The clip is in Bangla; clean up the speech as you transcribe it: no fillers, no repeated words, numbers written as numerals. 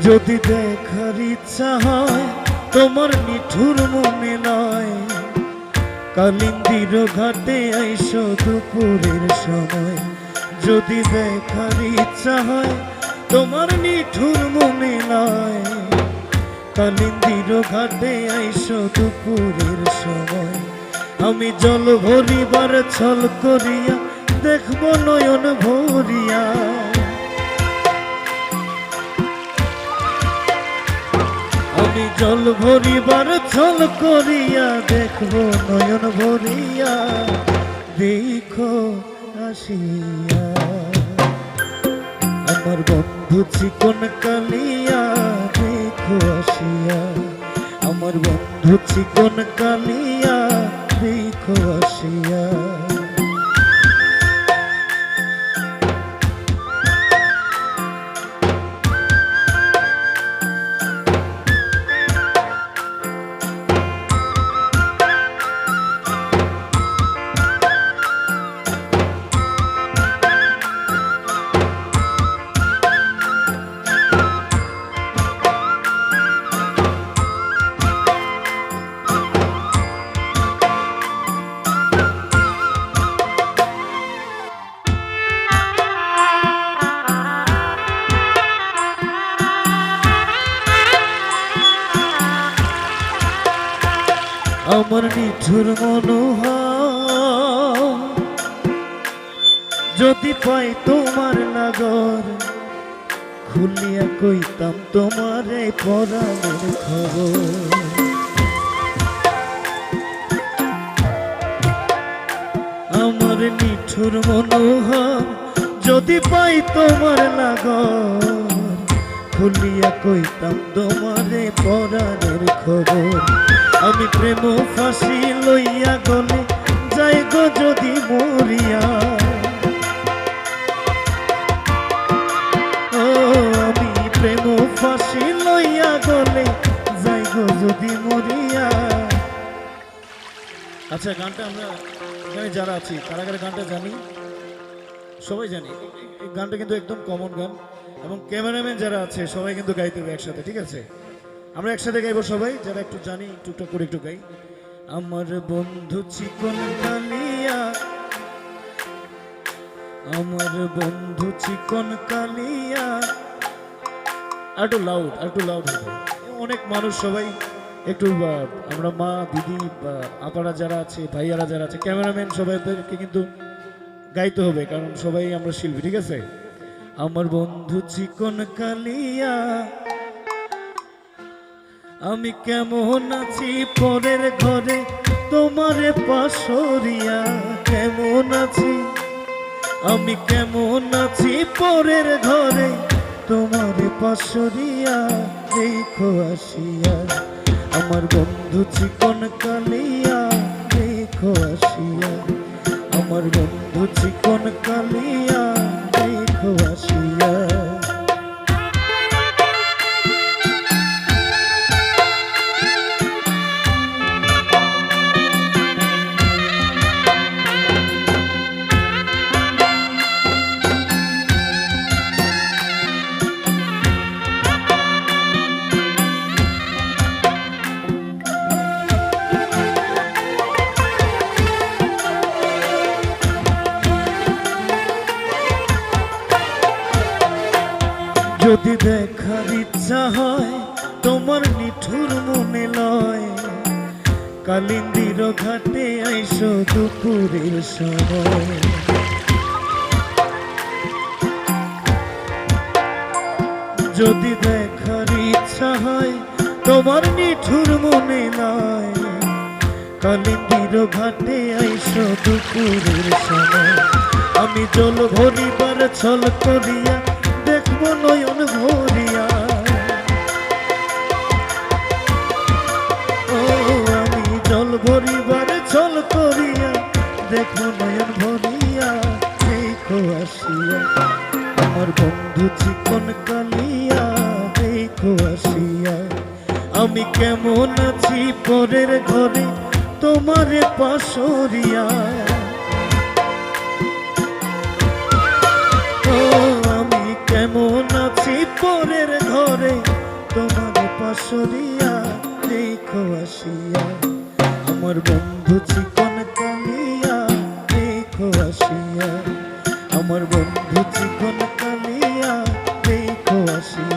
যদি দেখার ইচ্ছা হয় তোমার নিঠুর মনে নয়, কালিন্দির ঘাটে আইসো দুপুরের সময়। যদি দেখার ইচ্ছা হয় তোমার নিঠুর মনে নয়, কালিন্দির ঘাটে আইসো দুপুরের সময়। আমি জল ভরিবার ছল করিয়া দেখব নয়ন ভরিয়া, আমি জল ভরিবার ছল করিয়া দেখব নয়ন ভরিয়া। দেখো আসিয়া আমার বন্ধু চিকন কালিয়া, দেখো আসিয়া আমার বন্ধু চিকন কালিয়া, দেখো আসিয়া। আমার নিঠুর মনোহর যদি পাই তোমার লাগর, খুলিয়া কইতাম তোমার এই পরাণের খবর। আমার নিঠুর মনোহর যদি পাই তোমার লাগর, খুলিয়া কইতাম তোমার এই পরাণের খবর। আমি প্রেম ফাঁসি লইয়া গলে যাই গো যদি মরিয়া, ও আমি প্রেম ফাঁসি লইয়া গলে যাই গো যদি মরিয়া। আচ্ছা, গানটা আমরা এখানে যারা আছি কারা কারা গানটা জানি? সবাই জানি। এই গানটা কিন্তু একদম কমন গান, এবং ক্যামেরাম্যান যারা আছে সবাই কিন্তু গাইতে হবে একসাথে, ঠিক আছে? আমরা একসাথে গাইবো সবাই, যারা একটু জানি টুকটাক করে একটু গাই। আমার বন্ধু চিকন কালিয়া, আমার বন্ধু চিকন কালিয়া। আর একটু লাউড হবে। অনেক মানুষ সবাই একটু আমরা মা দিদি আপারা যারা আছে, ভাইয়ারা যারা আছে, ক্যামেরাম্যান সবাইদেরকে কিন্তু গাইতে হবে, কারণ সবাই আমরা শিল্পী, ঠিক আছে? আমার বন্ধু চিকন কালিয়া, আমি কেমন আছি পরের ঘরে তোমারে পাশরিয়া। কেমন আছি আমি, কেমন আছি পরের ঘরে তোমারে পাশরিয়া, দেখো আসিয়া আমার বন্ধু চিকন কালিয়া, দেখো আসিয়া আমার বন্ধু চিকন কালিয়া, দেখো আসিয়া। যদি দেখার ইচ্ছা হয় তোমার নিঠুর মনে লয়, কালিন্দির ঘাটে আইসো দুপুরের সময়। যদি দেখার ইচ্ছা হয় তোমার নিঠুর মনে লয়, কালিন্দির ঘাটে আইসো দুপুরের সময়। আমি জল ভরিবার ছল করিয়া দেখব নয়ন ভরিয়া, ও আমি জল ভরিবার ছল করিয়া দেখব নয়ন ভরিয়া, দেখো আসিয়া আমার বন্ধু চিকন কালিয়া, দেখো আসিয়া আমি কেমন আছি পরের ঘরে তোমারে পাশরিয়া। কেমন আছি পরের ঘরে আমার বন্ধু চিকন কালিয়া দেখো আসিয়া, আমার বন্ধু চিকন কালিয়া দেখো আসিয়া।